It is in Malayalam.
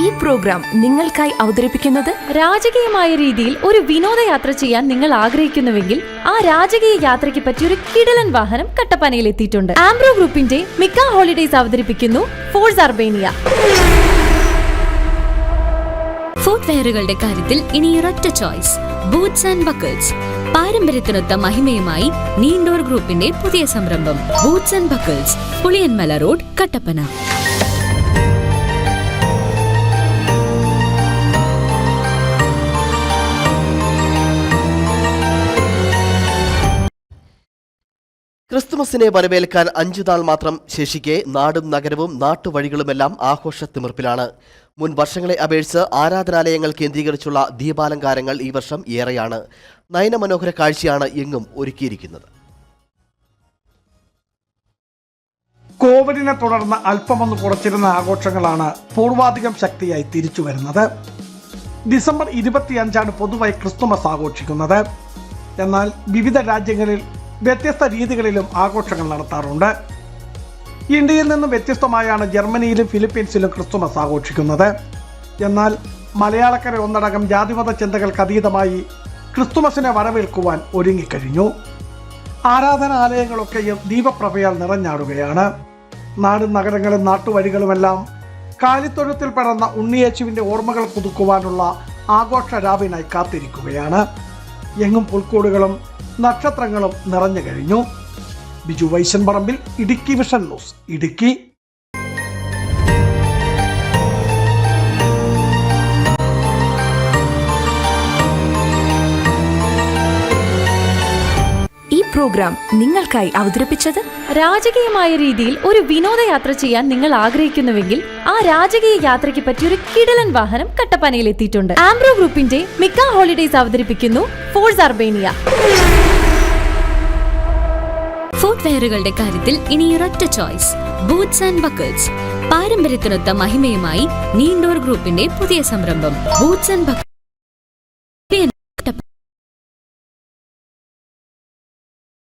ഈ പ്രോഗ്രാം നിങ്ങൾക്കായി അവതരിപ്പിക്കുന്നത് രാജകീയമായ രീതിയിൽ ഒരു വിനോദയാത്ര ചെയ്യാൻ നിങ്ങൾ ആഗ്രഹിക്കുന്നുവെങ്കിൽ ആ രാജകീയ യാത്രയ്ക്ക് പറ്റിയ ഒരു കിടിലൻ വാഹനം കട്ടപ്പനയിൽ എത്തിയിട്ടുണ്ട്. ആംബ്രോ ഗ്രൂപ്പിന്റെ മിക്ക ഹോളിഡേയ്സ് അവതരിപ്പിക്കുന്നു ഫോഴ്സ് അർബേനിയ. ഫുട്വെയറുകളുടെ കാര്യത്തിൽ ഇനി ഒരൊറ്റ ചോയ്സ്, ബൂട്ട്സ് ആൻഡ് ബക്കിൾസ്. പാരമ്പര്യത്തിനൊത്ത മഹിമയുമായി നീണ്ടോർ ഗ്രൂപ്പിന്റെ പുതിയ സംരംഭം Boots and Buckles, Puliyanmala road, Kattappana. ക്രിസ്തുമസിനെ വരവേൽക്കാൻ 5 നാൾ മാത്രം ശേഷിക്കെ നാടും നഗരവും നാട്ടുവഴികളുമെല്ലാം ആഘോഷത്തിമിർപ്പിലാണ്. മുൻ വർഷങ്ങളെ അപേക്ഷിച്ച് ആരാധനാലയങ്ങൾ കേന്ദ്രീകരിച്ചുള്ള ദീപാലങ്കാരങ്ങൾ ഈ വർഷം ഏറെയാണ്. നയനമനോഹര കാഴ്ചയാണ് എങ്ങും ഒരുക്കിയിരിക്കുന്നത്. കോവിഡിനെ തുടർന്ന് അല്പമൊന്ന് കുറച്ചിരുന്ന ആഘോഷങ്ങളാണ് പൂർവാധികം ശക്തിയായി തിരിച്ചു വരുന്നത്. ഡിസംബർ 25 പൊതുവായി ക്രിസ്തുമസ് ആഘോഷിക്കുന്നത്. എന്നാൽ വിവിധ രാജ്യങ്ങളിൽ വ്യത്യസ്ത രീതികളിലും ആഘോഷങ്ങൾ നടത്താറുണ്ട്. ഇന്ത്യയിൽ നിന്നും വ്യത്യസ്തമായാണ് ജർമ്മനിയിലും ഫിലിപ്പീൻസിലും ക്രിസ്തുമസ് ആഘോഷിക്കുന്നത്. എന്നാൽ മലയാളക്കര ഒന്നടങ്കം ജാതിമത ചിന്തകൾക്ക് അതീതമായി ക്രിസ്തുമസിനെ വരവേൽക്കുവാൻ ഒരുങ്ങിക്കഴിഞ്ഞു. ആരാധനാലയങ്ങളൊക്കെയും ദീപപ്രഭയാൽ നിറഞ്ഞാടുകയാണ്. നാടും നഗരങ്ങളും നാട്ടുവഴികളുമെല്ലാം കാലിത്തൊഴുത്തിൽ പിറന്ന ഉണ്ണിയേശുവിൻ്റെ ഓർമ്മകൾ പുതുക്കുവാനുള്ള ആഘോഷ രാവിനായി കാത്തിരിക്കുകയാണ്. എങ്ങും പുൽക്കൂടുകളും നക്ഷത്രങ്ങളും നിറഞ്ഞു കഴിഞ്ഞു. Biju Vaishanparambil, Idukki vision news, Idukki. ഈ പ്രോഗ്രാം നിങ്ങൾക്കായി അവതരിപ്പിച്ചത് രാജകീയമായ രീതിയിൽ ഒരു വിനോദയാത്ര ചെയ്യാൻ നിങ്ങൾ ആഗ്രഹിക്കുന്നുവെങ്കിൽ ആ രാജകീയ യാത്രയ്ക്ക് പറ്റിയ ഒരു കിടിലൻ വാഹനം കട്ടപ്പനയിൽ എത്തിയിട്ടുണ്ട്. ആംബ്രോ ഗ്രൂപ്പിന്റെ മിക്ക ഹോളിഡേയ്സ് അവതരിപ്പിക്കുന്നു ഫോഴ്സ് അർബേനിയ. ഫുട്വെയറുകളുടെ കാര്യത്തിൽ ഇനി ഒരൊറ്റ ചോയ്സ്, ബൂട്ട്സ് ആൻഡ് ബക്കിൾസ്. പാരമ്പര്യത്തിനൊത്ത മഹിമയുമായി നീണ്ടോർ ഗ്രൂപ്പിന്റെ പുതിയ സംരംഭം ബൂട്ട്സ് ആൻഡ് ബക്കിൾസ്.